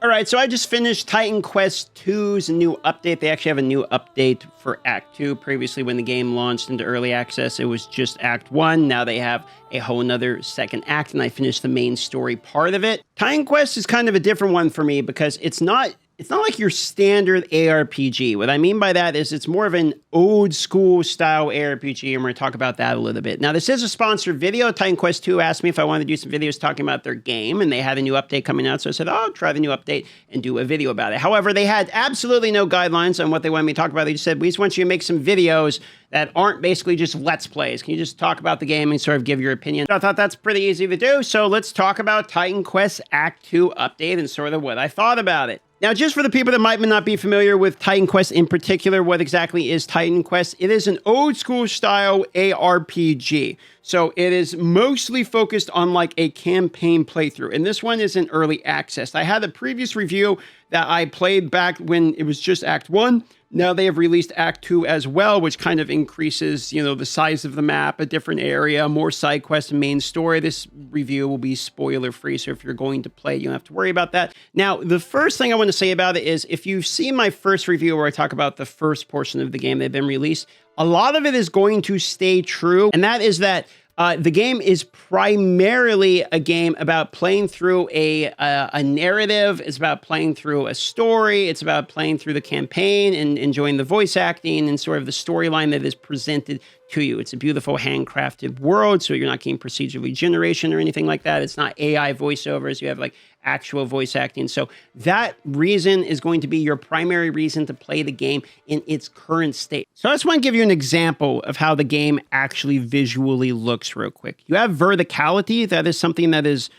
All right, so I just finished Titan Quest 2's new update. They actually have a new update for Act 2. Previously, when the game launched into early access, it was just Act 1. Now they have a whole nother second act, and I finished the main story part of it. Titan Quest is kind of a different one for me because it's not like your standard ARPG. What I mean by that is it's more of an old school style ARPG, and we're going to talk about that a little bit. Now, this is a sponsored video. Titan Quest 2 asked me if I wanted to do some videos talking about their game, and they had a new update coming out, so I said, oh, I'll try the new update and do a video about it. However, they had absolutely no guidelines on what they wanted me to talk about. They just said, we just want you to make some videos that aren't basically just Let's Plays. Can you just talk about the game and sort of give your opinion? I thought that's pretty easy to do, so let's talk about Titan Quest Act 2 update and sort of what I thought about it. Now, just for the people that might not be familiar with Titan Quest in particular, what exactly is Titan Quest? It is an old school style ARPG. So it is mostly focused on like a campaign playthrough. And this one is in early access. I had a previous review that I played back when it was just Act 1. Now they have released Act 2 as well, which kind of increases, the size of the map, a different area, more side quests and main story. This review will be spoiler free, so if you're going to play, you don't have to worry about that. Now, the first thing I want to say about it is if you've seen my first review where I talk about the first portion of the game that had been released, a lot of it is going to stay true, and that is that the game is primarily a game about playing through a narrative. It's about playing through a story. It's about playing through the campaign and enjoying the voice acting and sort of the storyline that is presented to you. It's a beautiful handcrafted world, so you're not getting procedurally generation or anything like that. It's not AI voiceovers. You have like actual voice acting. So that reason is going to be your primary reason to play the game in its current state. So I just want to give you an example of how the game actually visually looks real quick. You have verticality. That is something that is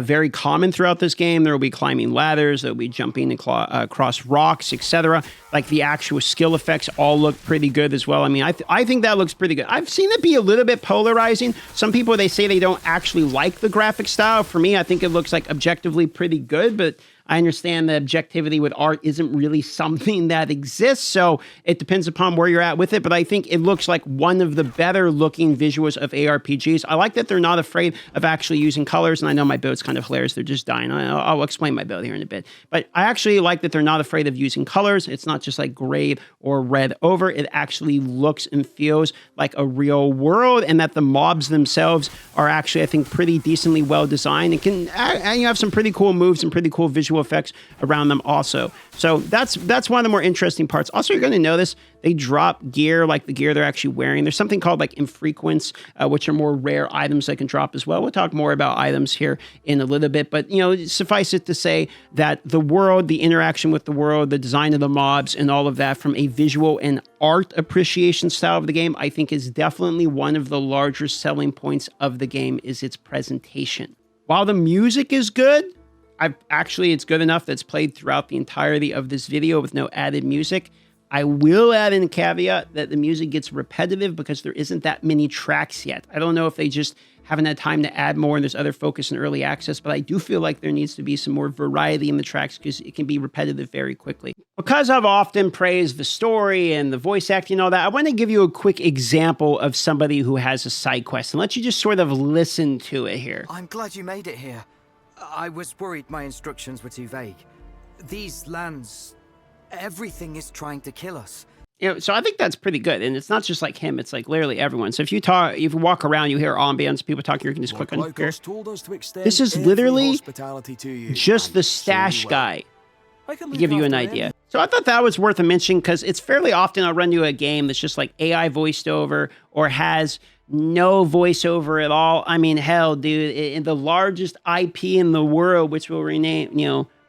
very common throughout this game. There will be climbing ladders, there will be jumping across rocks, etc. Like the actual skill effects all look pretty good as well. I mean, I think that looks pretty good. I've seen it be a little bit polarizing. Some people, they say they don't actually like the graphic style. For me, I think it looks like objectively pretty good, but I understand that objectivity with art isn't really something that exists, so it depends upon where you're at with it, but I think it looks like one of the better looking visuals of ARPGs. I like that they're not afraid of actually using colors, and I know my build's kind of hilarious. They're just dying. I'll explain my build here in a bit, but I actually like that they're not afraid of using colors. It's not just like gray or red over. It actually looks and feels like a real world, and that the mobs themselves are actually, I think, pretty decently well designed and you have some pretty cool moves and pretty cool visual effects around them also. So that's one of the more interesting parts. Also, you're going to notice they drop gear, like the gear they're actually wearing. There's something called like infrequents, which are more rare items that can drop as well. We'll talk more about items here in a little bit, but suffice it to say that the world, the interaction with the world, the design of the mobs and all of that from a visual and art appreciation style of the game, I think is definitely one of the larger selling points of the game is its presentation. While the music is good, it's good enough that it's played throughout the entirety of this video with no added music. I will add in a caveat that the music gets repetitive because there isn't that many tracks yet. I don't know if they just haven't had time to add more and there's other focus in early access, but I do feel like there needs to be some more variety in the tracks because it can be repetitive very quickly. Because I've often praised the story and the voice acting and all that, I want to give you a quick example of somebody who has a side quest and let you just sort of listen to it here. I'm glad you made it here. I was worried my instructions were too vague. These lands, everything is trying to kill us. So I think that's pretty good. And it's not just like him, it's like literally everyone. So if you walk around, you hear ambience, people talking, you can just click on here. This is literally just the stash guy to give you an idea. So I thought that was worth a mention because it's fairly often I'll run you a game that's just like AI voiced over or has no voiceover at all. I mean, hell, dude, in the largest IP in the world, which will remain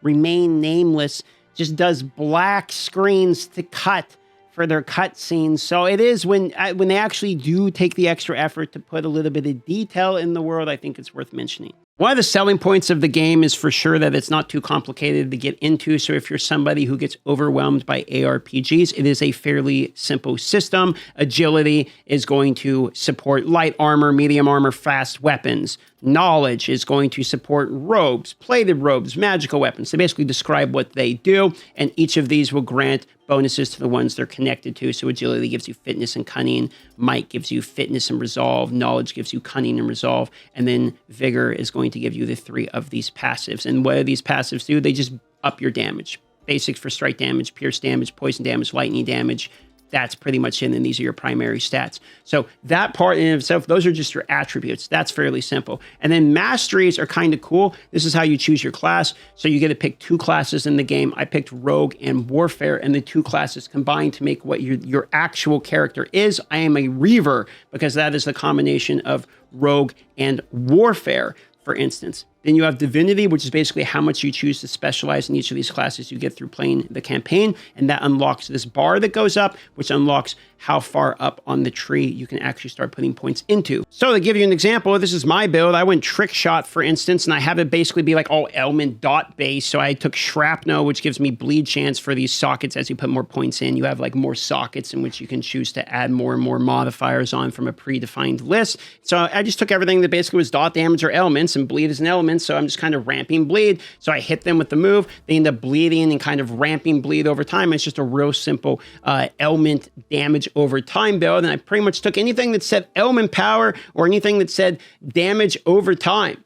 nameless, just does black screens to cut for their cutscenes. So it is when they actually do take the extra effort to put a little bit of detail in the world, I think it's worth mentioning. One of the selling points of the game is for sure that it's not too complicated to get into. So if you're somebody who gets overwhelmed by ARPGs, it is a fairly simple system. Agility is going to support light armor, medium armor, fast weapons. Knowledge is going to support robes, plated robes, magical weapons. They basically describe what they do, and each of these will grant bonuses to the ones they're connected to. So agility gives you fitness and cunning. Might gives you fitness and resolve. Knowledge gives you cunning and resolve. And then vigor is going to give you the 3 of these passives. And what do these passives do? They just up your damage. Basics for strike damage, pierce damage, poison damage, lightning damage. That's pretty much it, and these are your primary stats. So that part in itself, those are just your attributes. That's fairly simple. And then masteries are kind of cool. This is how you choose your class. So you get to pick 2 classes in the game. I picked Rogue and Warfare, and the 2 classes combined to make what your actual character is. I am a Reaver because that is the combination of Rogue and Warfare, for instance. Then you have Divinity, which is basically how much you choose to specialize in each of these classes you get through playing the campaign. And that unlocks this bar that goes up, which unlocks how far up on the tree you can actually start putting points into. So to give you an example, this is my build. I went Trick Shot, for instance, and I have it basically be like all element dot based. So I took Shrapnel, which gives me bleed chance for these sockets as you put more points in. You have like more sockets in which you can choose to add more and more modifiers on from a predefined list. So I just took everything that basically was dot damage or elements, and bleed is an element. So I'm just kind of ramping bleed. So I hit them with the move. They end up bleeding and kind of ramping bleed over time. It's just a real simple element damage over time build. And I pretty much took anything that said element power or anything that said damage over time.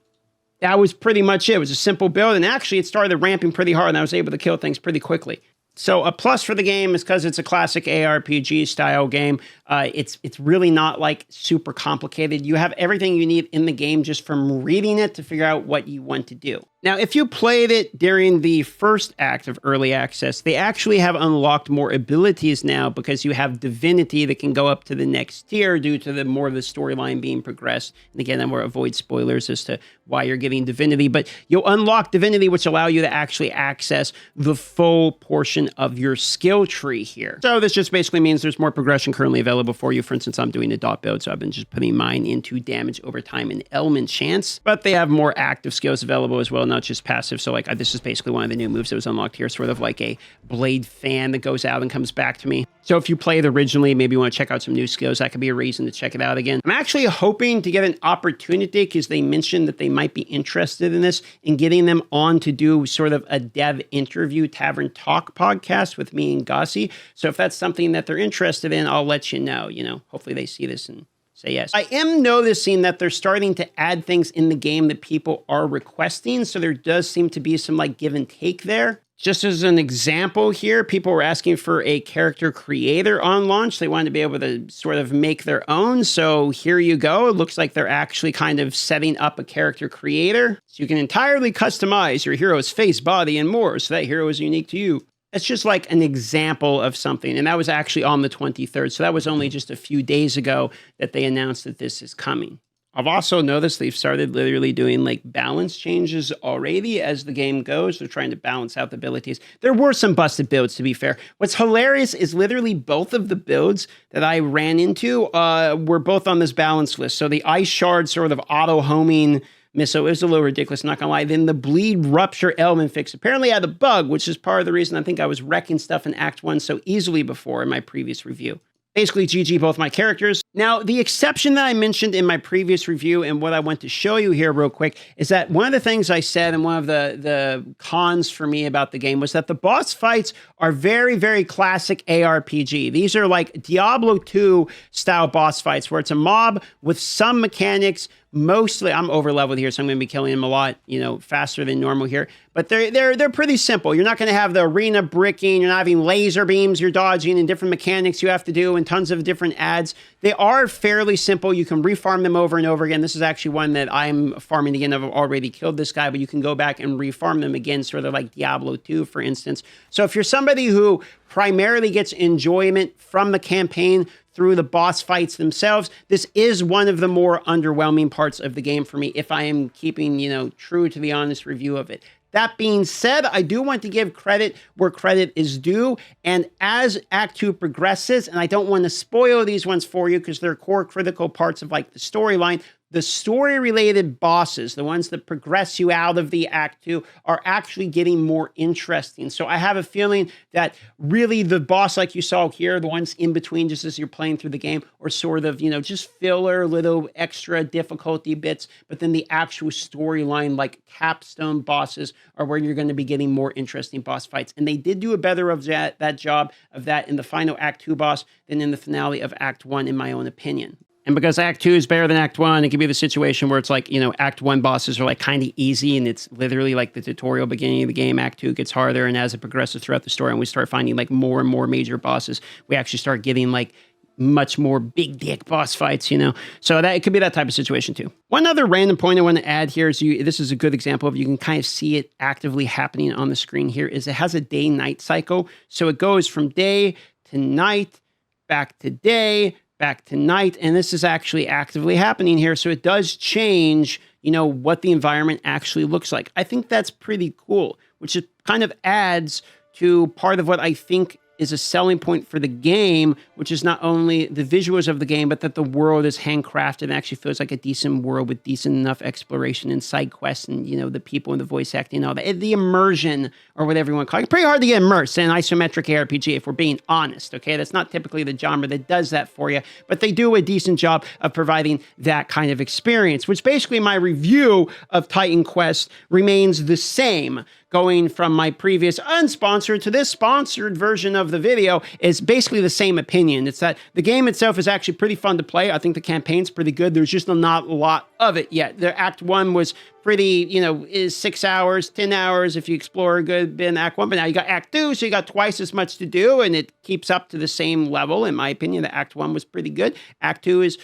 That was pretty much it. It was a simple build. And actually it started ramping pretty hard and I was able to kill things pretty quickly. So a plus for the game is because it's a classic ARPG style game. It's really not like super complicated. You have everything you need in the game just from reading it to figure out what you want to do. Now, if you played it during the first act of early access, they actually have unlocked more abilities now because you have Divinity that can go up to the next tier due to the more of the storyline being progressed. And again, I'm going to avoid spoilers as to why you're getting Divinity, but you'll unlock Divinity, which allow you to actually access the full portion of your skill tree here. So this just basically means there's more progression currently available for you. For instance, I'm doing a dot build, so I've been just putting mine into damage over time and element chance, but they have more active skills available as well, not just passive. So like this is basically one of the new moves that was unlocked here, sort of like a blade fan that goes out and comes back to me. So if you played originally, maybe you want to check out some new skills, that could be a reason to check it out again. I'm actually hoping to get an opportunity because they mentioned that they might be interested in this and getting them on to do sort of a dev interview Tavern Talk podcast with me and Gossi. So if that's something that they're interested in, I'll let you know, hopefully they see this and say yes. I am noticing that they're starting to add things in the game that people are requesting. So there does seem to be some like give and take there. Just as an example here, people were asking for a character creator on launch. They wanted to be able to sort of make their own. So here you go. It looks like they're actually kind of setting up a character creator. So you can entirely customize your hero's face, body, and more. So that hero is unique to you. It's just like an example of something. And that was actually on the 23rd. So that was only just a few days ago that they announced that this is coming. I've also noticed they've started literally doing like balance changes already as the game goes. They're trying to balance out the abilities. There were some busted builds, to be fair. What's hilarious is literally both of the builds that I ran into were both on this balance list. So the Ice Shard sort of auto-homing missile is a little ridiculous, not gonna lie. Then the Bleed Rupture element fix apparently had a bug, which is part of the reason I think I was wrecking stuff in Act 1 so easily before in my previous review. Basically, GG both my characters. Now, the exception that I mentioned in my previous review and what I want to show you here real quick is that one of the things I said and one of the cons for me about the game was that the boss fights are very, very classic ARPG. These are like Diablo 2 style boss fights where it's a mob with some mechanics. Mostly, I'm over leveled here, so I'm going to be killing him a lot, faster than normal here. But they're pretty simple. You're not going to have the arena bricking. You're not having laser beams you're dodging and different mechanics you have to do and tons of different ads. They are fairly simple. You can refarm them over and over again. This is actually one that I'm farming again. I've already killed this guy, but you can go back and refarm them again, sort of like Diablo 2, for instance. So if you're somebody who primarily gets enjoyment from the campaign through the boss fights themselves, this is one of the more underwhelming parts of the game for me, if I am keeping, true to the honest review of it. That being said, I do want to give credit where credit is due. And as Act 2 progresses, and I don't want to spoil these ones for you because they're core critical parts of like the storyline, the story-related bosses, the ones that progress you out of the Act 2, are actually getting more interesting. So I have a feeling that really the boss like you saw here, the ones in between just as you're playing through the game, are sort of, just filler, little extra difficulty bits. But then the actual storyline, like capstone bosses, are where you're going to be getting more interesting boss fights. And they did do a better of that job of that in the final Act 2 boss than in the finale of Act 1, in my own opinion. And because Act 2 is better than Act 1, it could be the situation where it's like, Act 1 bosses are like kind of easy and it's literally like the tutorial beginning of the game. Act 2 gets harder, and as it progresses throughout the story and we start finding like more and more major bosses, we actually start getting like much more big dick boss fights, So that it could be that type of situation too. One other random point I want to add here is this is a good example of, you can kind of see it actively happening on the screen here, is it has a day-night cycle. So it goes from day to night, back to day, back to night, and this is actually actively happening here. So it does change, what the environment actually looks like. I think that's pretty cool, which it kind of adds to part of what I think is a selling point for the game, which is not only the visuals of the game, but that the world is handcrafted and actually feels like a decent world with decent enough exploration and side quests and, the people and the voice acting and all that. The immersion, or whatever you want to call it. It's pretty hard to get immersed in an isometric ARPG, if we're being honest, okay? That's not typically the genre that does that for you, but they do a decent job of providing that kind of experience, which basically my review of Titan Quest remains the same. Going from my previous unsponsored to this sponsored version of the video is basically the same opinion. It's that the game itself is actually pretty fun to play. I think the campaign's pretty good. There's just not a lot of it yet. The Act 1 was pretty, is 6 hours, 10 hours if you explore a good bit in Act 1. But now you got Act 2, so you got twice as much to do, and it keeps up to the same level. In my opinion, the Act 1 was pretty good. Act 2 is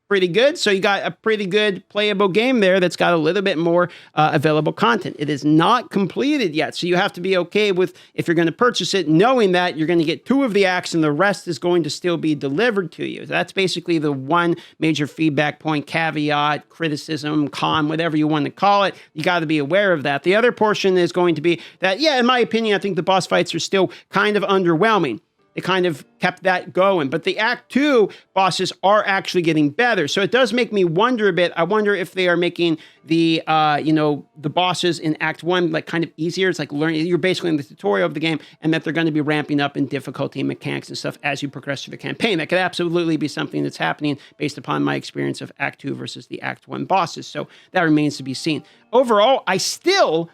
pretty good. So you got a pretty good playable game there that's got a little bit more available content. It is not completed yet. So you have to be okay with, if you're going to purchase it, knowing that you're going to get 2 of the acts and the rest is going to still be delivered to you. So that's basically the one major feedback point, caveat, criticism, con, whatever you want to call it. You got to be aware of that. The other portion is going to be that, in my opinion, I think the boss fights are still kind of underwhelming. They kind of kept that going. But the Act 2 bosses are actually getting better. So it does make me wonder a bit. I wonder if they are making the, the bosses in Act 1 like kind of easier. It's like learning, you're basically in the tutorial of the game, and that they're going to be ramping up in difficulty and mechanics and stuff as you progress through the campaign. That could absolutely be something that's happening based upon my experience of Act 2 versus the Act 1 bosses. So that remains to be seen. Overall, I still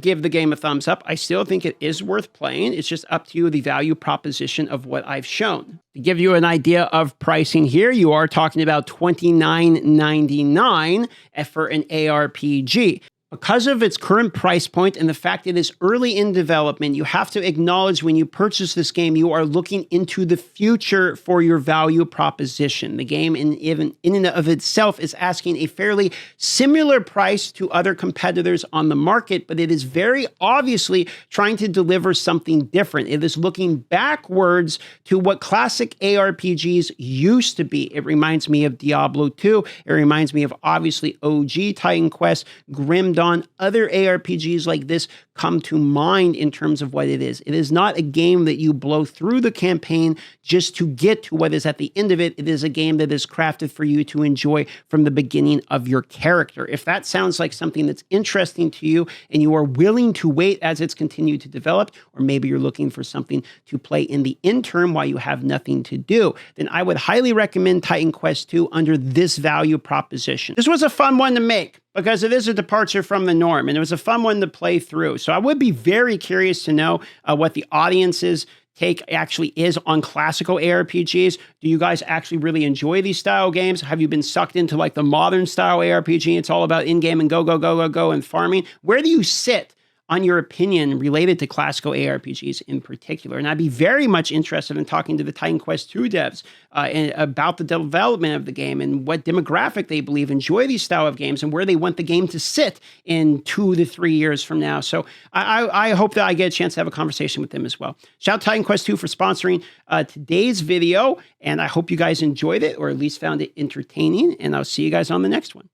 give the game a thumbs up. I still think it is worth playing. It's just up to you, the value proposition of what I've shown. To give you an idea of pricing here, you are talking about $29.99 for an ARPG. Because of its current price point and the fact it is early in development, you have to acknowledge when you purchase this game, you are looking into the future for your value proposition. The game in and of itself is asking a fairly similar price to other competitors on the market, but it is very obviously trying to deliver something different. It is looking backwards to what classic ARPGs used to be. It reminds me of Diablo 2. It reminds me of obviously OG Titan Quest, Grim Dawn. Other ARPGs like this come to mind in terms of what it is. It is not a game that you blow through the campaign just to get to what is at the end of it. It is a game that is crafted for you to enjoy from the beginning of your character. If that sounds like something that's interesting to you and you are willing to wait as it's continued to develop, or maybe you're looking for something to play in the interim while you have nothing to do, then I would highly recommend Titan Quest 2 under this value proposition. This was a fun one to make because it is a departure from the norm, and it was a fun one to play through. So I would be very curious to know what the audience's take actually is on classical ARPGs. Do you guys actually really enjoy these style games? Have you been sucked into like the modern style ARPG? It's all about in-game and go and farming. Where do you sit on your opinion related to classical ARPGs in particular? And I'd be very much interested in talking to the Titan Quest 2 devs about the development of the game and what demographic they believe enjoy these style of games and where they want the game to sit in 2 to 3 years from now. So I hope that I get a chance to have a conversation with them as well. Shout out to Titan Quest 2 for sponsoring today's video, and I hope you guys enjoyed it or at least found it entertaining, and I'll see you guys on the next one.